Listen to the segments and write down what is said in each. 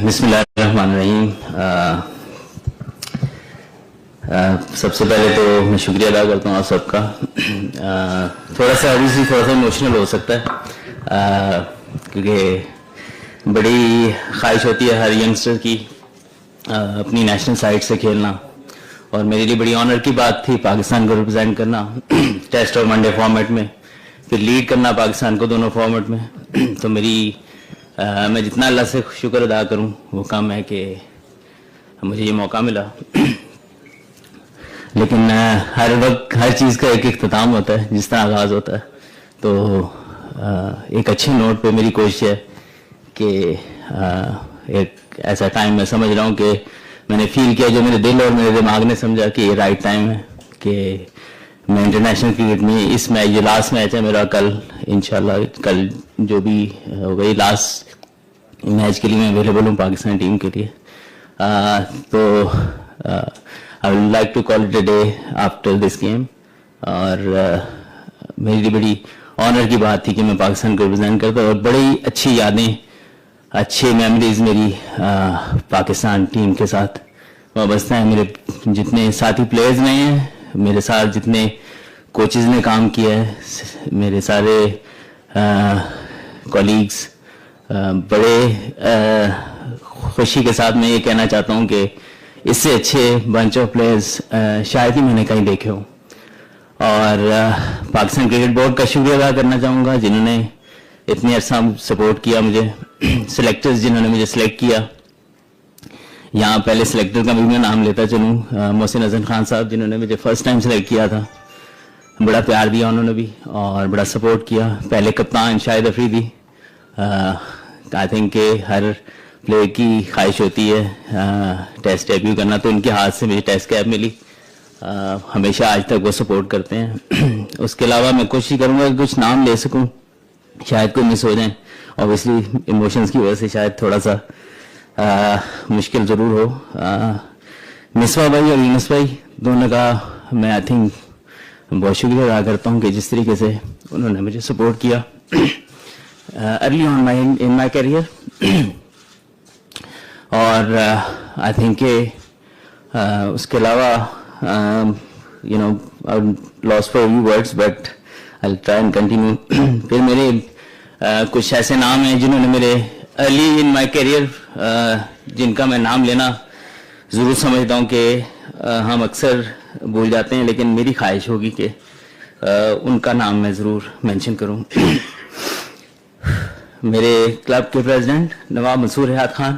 بسم اللہ الرحمن الرحیم. سب سے پہلے تو میں شکریہ ادا کرتا ہوں آپ سب کا. تھوڑا سا ایموشنل ہو سکتا ہے کیونکہ بڑی خواہش ہوتی ہے ہر ینگسٹر کی اپنی نیشنل سائٹ سے کھیلنا, اور میرے لیے بڑی آنر کی بات تھی پاکستان کو ریپرزینٹ کرنا ٹیسٹ اور ون ڈے فارمیٹ میں, پھر لیڈ کرنا پاکستان کو دونوں فارمیٹ میں. تو میں جتنا اللہ سے شکر ادا کروں وہ کام ہے کہ مجھے یہ موقع ملا. لیکن ہر وقت ہر چیز کا ایک اختتام ہوتا ہے جس طرح آغاز ہوتا ہے. تو ایک اچھے نوٹ پہ میری کوشش ہے کہ ایک ایسا ٹائم میں سمجھ رہا ہوں کہ میں نے فیل کیا, جو میرے دل اور میرے دماغ نے سمجھا کہ یہ رائٹ ٹائم ہے کہ میں انٹرنیشنل کرکٹ میں اس میچ جو لاسٹ میچ ہے میرا کل انشاءاللہ, کل جو بھی ہوگئی لاسٹ میچ کے لیے میں اویلیبل ہوں پاکستان ٹیم کے لیے. تو I would like to call it a day after this game, اور میری لیے بڑی آنر کی بات تھی کہ میں پاکستان کو ریپرزینٹ کرتا ہوں, اور بڑی اچھی یادیں اچھے میموریز میری پاکستان ٹیم کے ساتھ وابستہ ہیں. میرے جتنے ساتھی پلیئرز رہے ہیں, میرے ساتھ جتنے کوچز نے کام کیا ہے, میرے سارے کولیگز, بڑے خوشی کے ساتھ میں یہ کہنا چاہتا ہوں کہ اس سے اچھے بنچ آف پلیئرز شاید ہی میں نے کہیں دیکھے ہوں. اور پاکستان کرکٹ بورڈ کا شکریہ ادا کرنا چاہوں گا جنہوں نے اتنی عرصہ سپورٹ کیا مجھے, سلیکٹرز جنہوں نے مجھے سلیکٹ کیا. یہاں پہلے سلیکٹر کا بھی میں نام لیتا چلوں, محسن حسن خان صاحب جنہوں نے مجھے فرسٹ ٹائم سلیکٹ کیا تھا, بڑا پیار دیا انہوں نے بھی اور بڑا سپورٹ کیا. پہلے کپتان شاہد افریدی, آئی تھنک کہ ہر پلیئر کی خواہش ہوتی ہے ٹیسٹ ڈیبیو کرنا, تو ان کے ہاتھ سے مجھے ٹیسٹ کیپ ملی. ہمیشہ آج تک وہ سپورٹ کرتے ہیں. اس کے علاوہ میں کوشش کروں گا کہ کچھ نام لے سکوں, شاید کوئی مس ہو جائیں, اوبیسلی ایموشنز کی وجہ سے شاید تھوڑا سا مشکل ضرور ہو. مصباح بھائی اور یونس بھائی دونوں کا میں آئی تھنک بہت شکریہ ادا کرتا ہوں کہ جس طریقے سے انہوں نے مجھے سپورٹ کیا early on in my career. اور آئی تھنک کہ اس کے علاوہ loss for you words but I try and continue. پھر میرے کچھ ایسے نام ہیں جنہوں نے میرے ارلی ان مائی کیریئر, جن کا میں نام لینا ضرور سمجھتا ہوں کہ ہم اکثر بھول جاتے ہیں, لیکن میری خواہش ہوگی کہ ان کا نام میں ضرور مینشن کروں. میرے کلب کے پریزیڈنٹ نواب منصور حیات خان,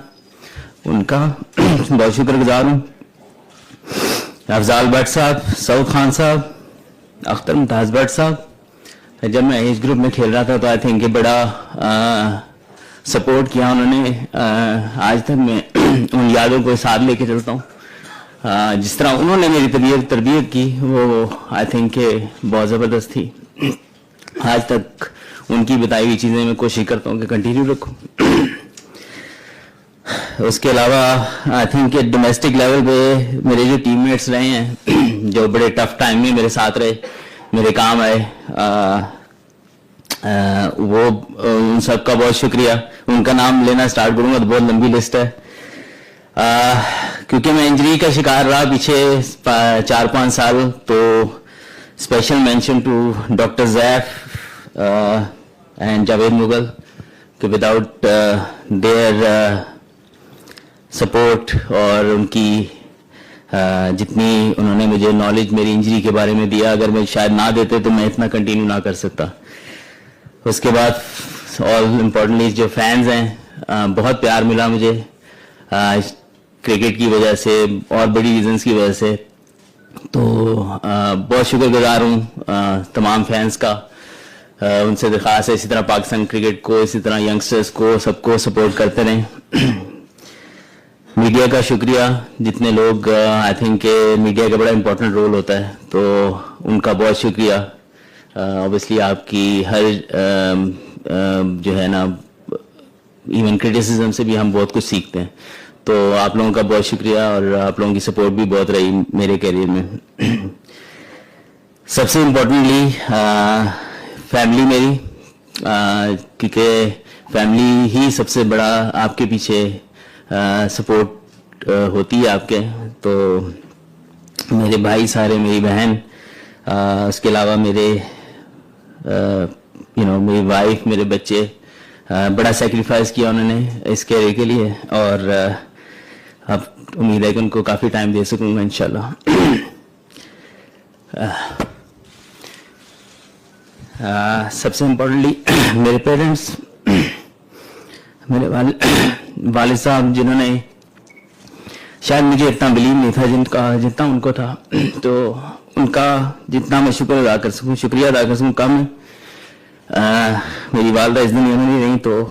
ان کا بہت شکر گزار ہوں. افضال بٹ صاحب, سعود خان صاحب, اختر ممتاز بٹ صاحب. جب میں ایج گروپ میں کھیل رہا تھا تو آئی تھنک کہ بڑا سپورٹ کیا انہوں نے. آج تک میں ان یادوں کو ساتھ لے کے چلتا ہوں. جس طرح انہوں نے میری تربیت کی وہ آئی تھنک کہ بہت زبردست تھی. آج تک ان کی بتائی ہوئی چیزیں میں کوشش کرتا ہوں کہ کنٹینیو رکھوں. اس کے علاوہ آئی تھنک کہ ڈومیسٹک لیول پہ میرے جو ٹیم میٹس رہے ہیں جو بڑے ٹف ٹائم میں میرے ساتھ رہے, میرے کام آئے, وہ ان سب کا بہت شکریہ. ان کا نام لینا سٹارٹ کروں گا تو بہت لمبی لسٹ ہے, کیونکہ میں انجری کا شکار رہا پیچھے 4-5 سال. تو special mention to doctor Zaif and Javed Mughal کہ وداؤٹ دیئر سپورٹ اور ان کی جتنی انہوں نے مجھے نالج میری انجری کے بارے میں دیا, اگر میں شاید نہ دیتے تو میں اتنا کنٹینیو نہ کر سکتا. اس کے بعد آل امپورٹنٹلی جو فینز ہیں, بہت پیار ملا مجھے کرکٹ کی وجہ سے اور بڑی ریزنز کی وجہ سے. تو بہت شکر گزار ہوں تمام فینز کا. ان سے درخواست ہے اسی طرح پاکستان کرکٹ کو, اسی طرح ینگسٹرز کو, سب کو سپورٹ کرتے رہیں. میڈیا کا شکریہ, جتنے لوگ آئی تھنک کہ میڈیا کا بڑا امپورٹنٹ رول ہوتا ہے, تو ان کا بہت شکریہ. اوبیسلی آپ کی ہر جو ہے نا ایون کرٹیسزم سے بھی ہم بہت کچھ سیکھتے ہیں. تو آپ لوگوں کا بہت شکریہ, اور آپ لوگوں کی سپورٹ بھی بہت رہی میرے کیریئر میں. سب سے امپورٹنٹلی فیملی میری, کیونکہ فیملی ہی سب سے بڑا آپ کے پیچھے سپورٹ ہوتی ہے آپ کے. تو میرے بھائی سارے, میری بہن, اس کے علاوہ میرے میری وائف, میرے بچے, بڑا سیکریفائز کیا انہوں نے اس کیریئر کے لیے, اور اب امید ہے کہ ان کو کافی ٹائم دے سکوں گا انشاءاللہ. سب سے امپورٹنٹلی میرے پیرنٹس, میرے والد صاحب, جنہوں نے شاید مجھے اتنا بلیو نہیں تھا جتنا ان کو تھا, تو ان کا جتنا میں شکریہ ادا کر سکوں کم ہے. میری والدہ اس دنیا میں نہیں رہی, تو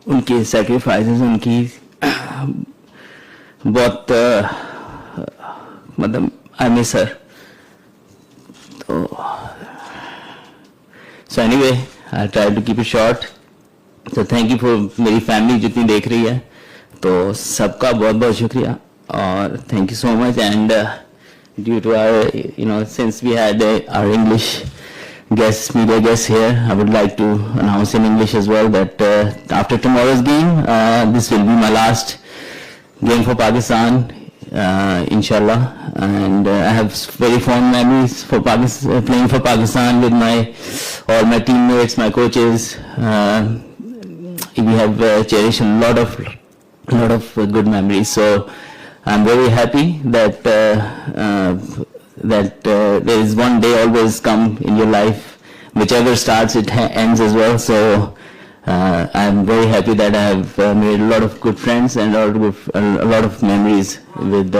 ان کی سیکریفائسز, ان کی بہت مطلب آئی مس ہر. تو so anyway I try to keep it short. تو تھینک یو فار میری فیملی جتنی دیکھ رہی ہے, تو سب کا بہت بہت شکریہ, اور thank you so much. And due to our since we had our English media guests here, I would like to announce in English as well that after tomorrow's game, this will be my last game for Pakistan, inshallah. And I have very fond memories for playing for Pakistan with all my teammates, my coaches. We have cherished a lot of good memories. So I'm very happy that there is one day always come in your life, whichever starts it ends as well. So I'm very happy that I have made a lot of good friends and a lot of memories with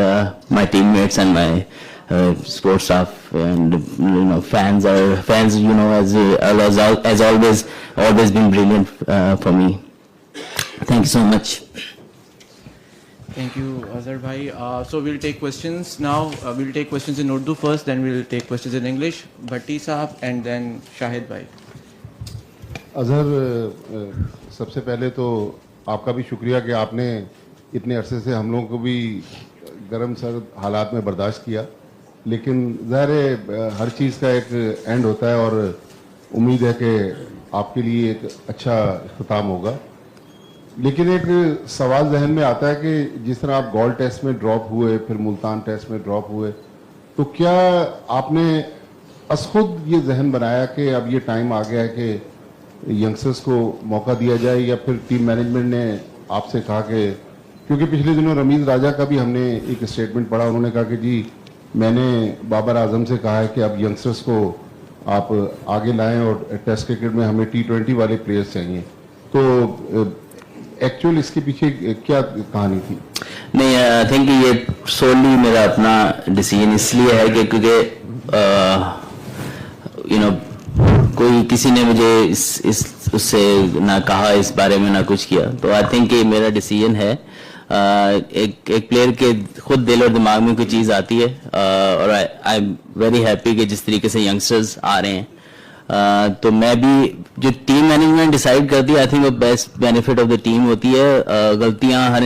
my teammates and my sports staff, and fans, as always been brilliant for me. Thank you so much. Thank you, Azhar bhai. So we'll take questions now. We'll take questions in Urdu first, then we'll take questions in English. Bhatti sahab and then Shahid bhai. Azhar, سب سے پہلے تو آپ کا بھی شکریہ کہ آپ نے اتنے عرصے سے ہم لوگوں کو بھی گرم سرد حالات میں برداشت کیا, لیکن ظاہر ہے ہر چیز کا ایک اینڈ ہوتا ہے, اور امید ہے کہ آپ کے لیے ایک اچھا اختتام ہوگا. لیکن ایک سوال ذہن میں آتا ہے کہ جس طرح آپ گول ٹیسٹ میں ڈراپ ہوئے, پھر ملتان ٹیسٹ میں ڈراپ ہوئے, تو کیا آپ نے از خود یہ ذہن بنایا کہ اب یہ ٹائم آ گیا ہے کہ ینگسٹرز کو موقع دیا جائے, یا پھر ٹیم مینجمنٹ نے آپ سے کہا کہ, کیونکہ پچھلے دنوں رمیز راجہ کا بھی ہم نے ایک اسٹیٹمنٹ پڑھا, انہوں نے کہا کہ جی میں نے بابر اعظم سے کہا ہے کہ اب ینگسٹرز کو آپ آگے لائیں, اور ٹیسٹ کرکٹ میں ہمیں T20 والے پلیئرز چاہیے. تو ایکچوئل اس کے پیچھے کیا کہانی تھی؟ نہیں, آئی تھنک یہ سوللی میرا اپنا ڈیسیجن اس لیے ہے کہ کیونکہ کوئی کسی نے مجھے اس سے نہ کہا اس بارے میں, نہ کچھ کیا. تو آئی تھنک یہ میرا ڈیسیجن ہے. ایک پلیئر کے خود دل اور دماغ میں کوئی چیز آتی ہے, اور آئی ایم ویری ہیپی کہ جس طریقے سے ینگسٹرز آ رہے ہیں, تو میں بھی جو ٹیم مینجمنٹ ڈیسائیڈ کرتی ہے, آئی تھنک وہ best benefit of the team ہوتی ہے. غلطیاں ہر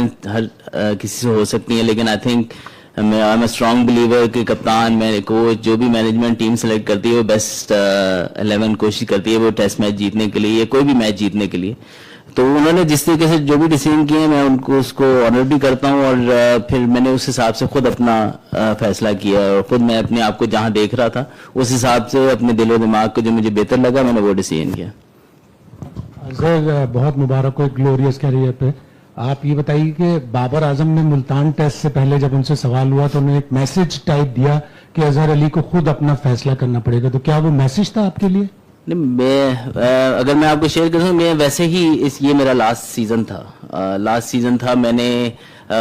کسی سے ہو سکتی ہیں, لیکن آئی تھنک میں I am a strong believer کہ کپتان, میرے کوچ, جو بھی مینجمنٹ ٹیم سلیکٹ کرتی ہے وہ بیسٹ 11 کوشش کرتی ہے وہ ٹیسٹ میچ جیتنے کے لیے, یا کوئی بھی میچ جیتنے کے لیے. تو انہوں نے جس طریقے سے جو بھی ڈیسیژن کیے ہیں, میں ان کو اس کو آنر بھی کرتا ہوں, اور پھر میں نے اس حساب سے خود اپنا فیصلہ کیا, اور خود میں اپنے آپ کو جہاں دیکھ رہا تھا اس حساب سے اپنے دل و دماغ کو جو مجھے بہتر لگا میں نے وہ ڈیسیژن کیا. سر بہت مبارک ہو ایک گلوریس کیریئر پہ. آپ یہ بتائیے کہ بابر اعظم نے ملتان ٹیسٹ سے پہلے جب ان سے سوال ہوا تو انہوں نے ایک میسج ٹائپ دیا کہ اظہر علی کو خود اپنا فیصلہ کرنا پڑے گا, تو کیا وہ میسج تھا آپ کے لیے؟ میں اگر میں آپ کو شیئر کروں, میں ویسے ہی یہ میرا لاسٹ سیزن تھا. میں نے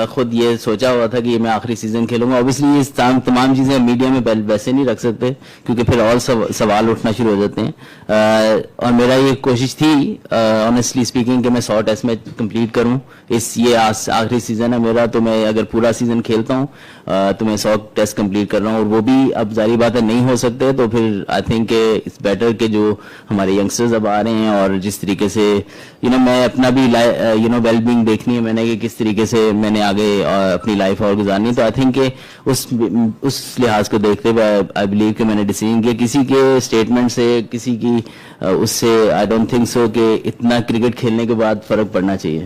خود یہ سوچا ہوا تھا کہ یہ میں آخری سیزن کھیلوں گا. اوبیسلی یہ تمام چیزیں میڈیا میں ویسے نہیں رکھ سکتے کیونکہ پھر اور سوال اٹھنا شروع ہو جاتے ہیں, اور میرا یہ کوشش تھی آنیسٹلی اسپیکنگ کہ میں 100 ٹیسٹ میں کمپلیٹ کروں. یہ آخری سیزن ہے میرا, تو میں اگر پورا سیزن کھیلتا ہوں تو میں 100 ٹیسٹ کمپلیٹ کر رہا ہوں, اور وہ بھی اب ظاہری بات ہے نہیں ہو سکتے. تو پھر آئی تھنک کہ اٹس بیٹر کہ جو ہمارے ینگسٹرز اب آ رہے ہیں, اور جس طریقے سے میں اپنا بھی ویل بینگ دیکھنی ہے میں نے کہ کس طریقے سے میں نے آگے اپنی لائف اور گزارنی. تو آئی تھنک کہ اس لحاظ کو دیکھتے ہوئے آئی بلیو کہ میں نے ڈیسیژن کیا. کسی کے اسٹیٹمنٹ سے, کسی کی اس سے آئی ڈونٹ تھنک سو کہ اتنا کرکٹ کھیلنے کے بعد فرق پڑنا چاہیے.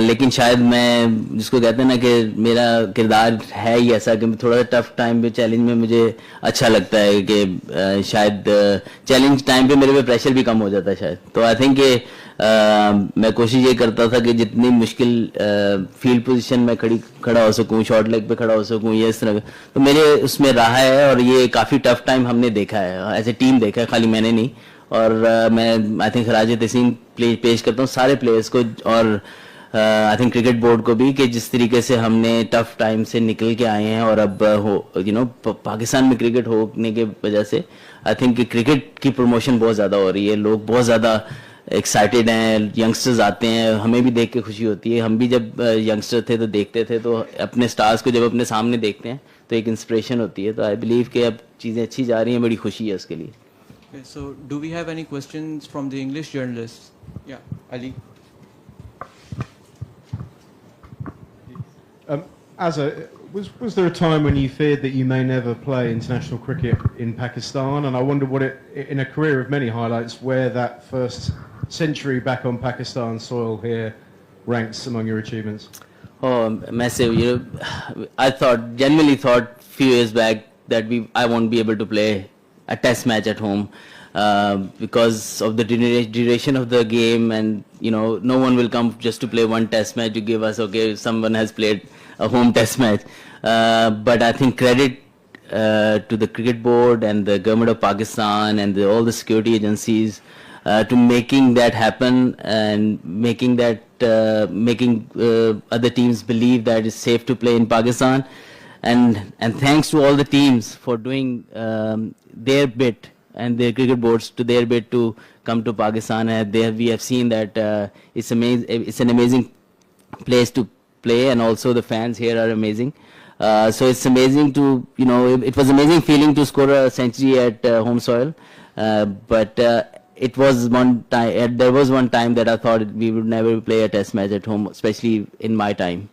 لیکن شاید میں جس کو کہتے ہیں نا کہ میرا کردار ہے ہی ایسا کہ تھوڑا سا ٹف ٹائم پہ چیلنج میں مجھے اچھا لگتا ہے کہ شاید چیلنج ٹائم پہ میرے پہ پریشر بھی کم ہو جاتا ہے شاید. تو آئی تھنک کہ میں کوشش یہ کرتا تھا کہ جتنی مشکل فیلڈ پوزیشن میں کھڑا ہو سکوں, شارٹ لیگ پہ کھڑا ہو سکوں, یہ اس طرح تو میرے اس میں رہا ہے. اور یہ کافی ٹف ٹائم ہم نے دیکھا ہے, ایز اے ٹیم دیکھا ہے, خالی میں نے نہیں. اور میں آئی تھنک خراج تحسین پیش کرتا ہوں سارے پلیئرس کو اور آئی تھنک کرکٹ بورڈ کو بھی کہ جس طریقے سے ہم نے ٹف ٹائم سے نکل کے آئے ہیں. اور اب پاکستان میں کرکٹ ہونے کی وجہ سے آئی تھنک کہ کرکٹ کی پروموشن بہت زیادہ ہو رہی ہے, لوگ بہت زیادہ ایکسائٹیڈ ہیں, ینگسٹرز آتے ہیں, ہمیں بھی دیکھ کے خوشی ہوتی ہے. ہم بھی جب ینگسٹر تھے تو دیکھتے تھے, تو اپنے سٹارز کو جب اپنے سامنے دیکھتے ہیں تو ایک انسپریشن ہوتی ہے. تو آئی بلیو کہ اب چیزیں اچھی جا رہی ہیں, بڑی خوشی ہے اس کے لیے. Okay, so do we have any questions from the English journalists? Yeah, Ali. Was there a time when you feared that you may never play international cricket in Pakistan? And I wonder what in a career of many highlights, where that first century back on Pakistan soil here ranks among your achievements? Oh, massive. I genuinely thought few years back that I won't be able to play a test match at home because of the duration of the game, and no one will come just to play one test match to give us, okay, someone has played a home test match. But I think credit to the cricket board and the government of Pakistan and all the security agencies to making that happen and making other teams believe that it's safe to play in Pakistan. And thanks to all the teams for doing their bit and their cricket boards to their bit to come to Pakistan. And we have seen that it's an amazing place to play, and also the fans here are amazing. So it's amazing to, it was amazing feeling to score a century at home soil. But there was one time that I thought we would never play a test match at home, especially in my time.